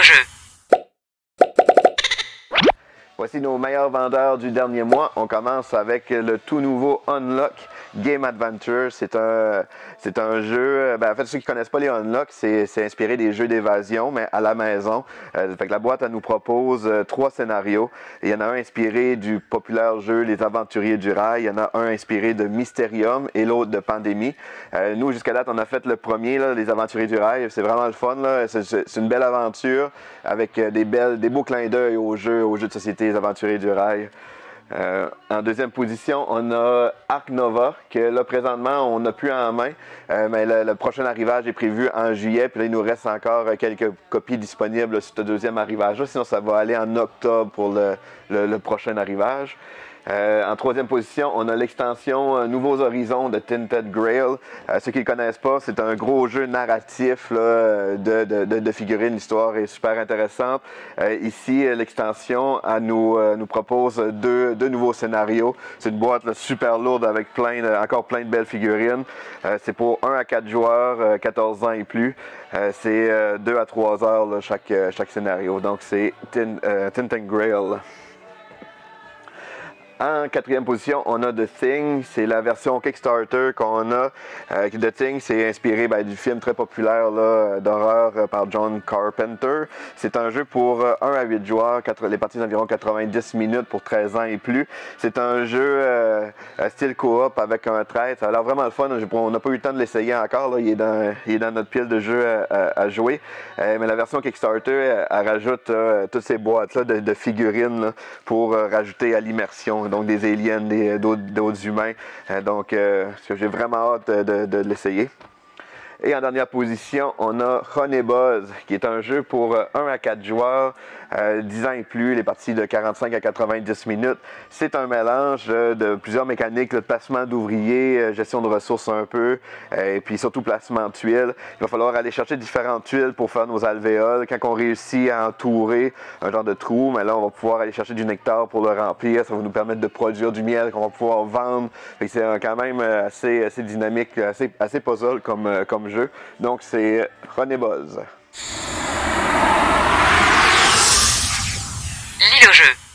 jeu. Voici nos meilleurs vendeurs du dernier mois. On commence avec le tout nouveau Unlock Game Adventure. C'est un jeu, en fait, ceux qui ne connaissent pas les Unlock, c'est inspiré des jeux d'évasion, mais à la maison. Fait que la boîte, elle nous propose 3 scénarios. Il y en a un inspiré du populaire jeu Les Aventuriers du Rail. Il y en a un inspiré de Mysterium et l'autre de Pandémie. Nous, jusqu'à date, on a fait le premier, là, Les Aventuriers du Rail. C'est vraiment le fun, là. C'est une belle aventure avec des beaux clins d'œil au jeu de société Les Aventuriers du Rail. En deuxième position, on a Ark Nova, que là, présentement, on n'a plus en main, mais le prochain arrivage est prévu en juillet, puis là, il nous reste encore quelques copies disponibles sur ce deuxième arrivage-là, sinon ça va aller en octobre pour le prochain arrivage. En troisième position, on a l'extension Nouveaux Horizons de Tinted Grail. Ceux qui ne le connaissent pas, c'est un gros jeu narratif là, de figurines. L'histoire est super intéressante. Ici, l'extension nous propose deux nouveaux scénarios. C'est une boîte là, super lourde avec encore plein de belles figurines. C'est pour 1 à 4 joueurs, 14 ans et plus. C'est 2 à 3 heures là, chaque scénario. Donc, c'est Tinted Grail. En quatrième position, on a The Thing. C'est la version Kickstarter qu'on a. The Thing, c'est inspiré du film très populaire d'horreur par John Carpenter. C'est un jeu pour 1 à 8 joueurs, les parties d'environ 90 minutes pour 13 ans et plus. C'est un jeu style coop avec un traître. Ça a l'air vraiment le fun. On n'a pas eu le temps de l'essayer encore. Là. Il est dans notre pile de jeux à jouer. Mais la version Kickstarter, elle rajoute toutes ces boîtes-là de figurines là, pour rajouter à l'immersion. Donc des aliens, d'autres humains. Donc j'ai vraiment hâte de l'essayer. Et en dernière position, on a Honey Buzz, qui est un jeu pour 1 à 4 joueurs, 10 ans et plus, les parties de 45 à 90 minutes. C'est un mélange de plusieurs mécaniques, de placement d'ouvriers, gestion de ressources un peu, et puis surtout placement de tuiles. Il va falloir aller chercher différentes tuiles pour faire nos alvéoles. Quand on réussit à entourer un genre de trou, mais là, on va pouvoir aller chercher du nectar pour le remplir. Ça va nous permettre de produire du miel qu'on va pouvoir vendre. C'est quand même assez dynamique, assez puzzle comme jeu. Donc, c'est Honey Buzz. L'île au jeu.